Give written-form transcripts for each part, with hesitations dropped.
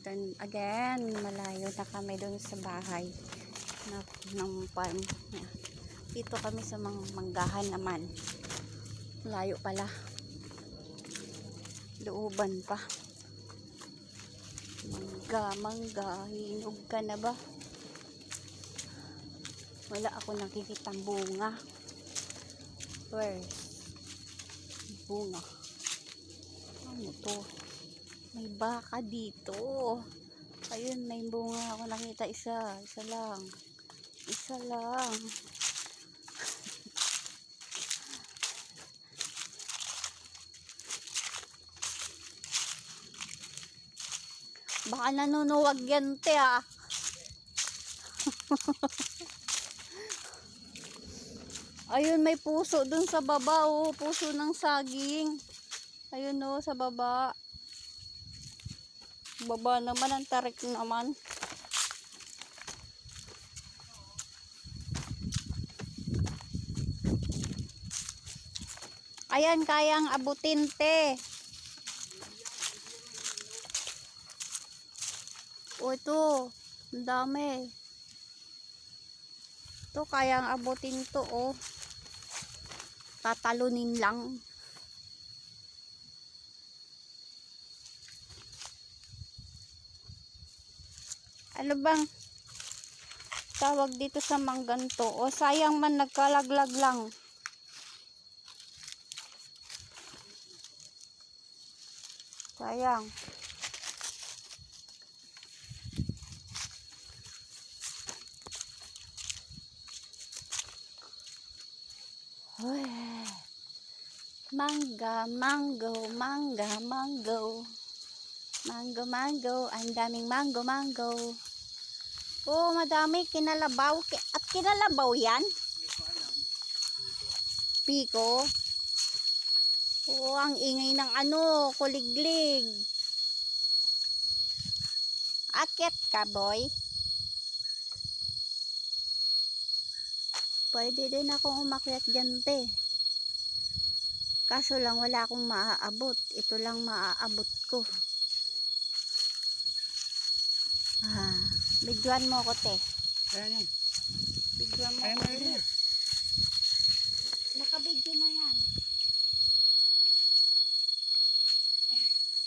Turn again, malayo na kami doon sa bahay ng farm. Dito kami sa manggahan naman. Layo pala. Looban pa. Mangga, hinog ka na ba? Wala ako nakikitang bunga. Where? Bunga. Ano to? May baka dito. Ayun, may bunga ako nakita. Isa lang. Isa lang. Baka nanunuwag yan, te, ah. Ayun, may puso dun sa baba, oh. Puso ng saging. Ayun, oh, sa baba. Baba naman, ang tarik naman. Ayan, kayang abutin, te. O, ito. Ang dami. Ito, kayang abutin to, oh. Tatalunin lang. Ano bang tawag dito sa manggan to? O, sayang man, nagkalaglag lang. Sayang. Uy. Mangga, mango, mangga, mango. Mango, mango. Ang daming mango, mango. Oh, madami. Kinalabaw. At kinalabaw yan? Piko. Oh, ang ingay ng ano, kuliglig. Akyat ka, boy. Pwede din akong umakyat dyan, te. Kaso lang wala akong maaabot. Ito lang maaabot ko. Bidyoan mo ko, te. Ayan yan. Bidyoan mo Ayan ko. na yan. Nakabidyo na yan.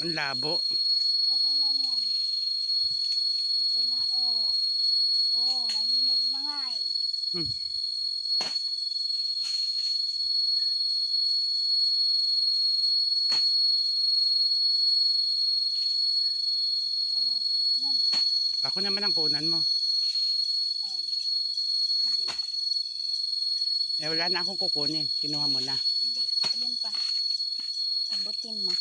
Ang labo. Okay lang yan. Ito na, oh. Oh, mahinog na nga eh. Oh, sarap yan. Ako naman ang kunan mo. Oh. Hindi. Eh, wala na akong kukunin. Kinuha mo na. Hindi. Yan pa. Abutin mo.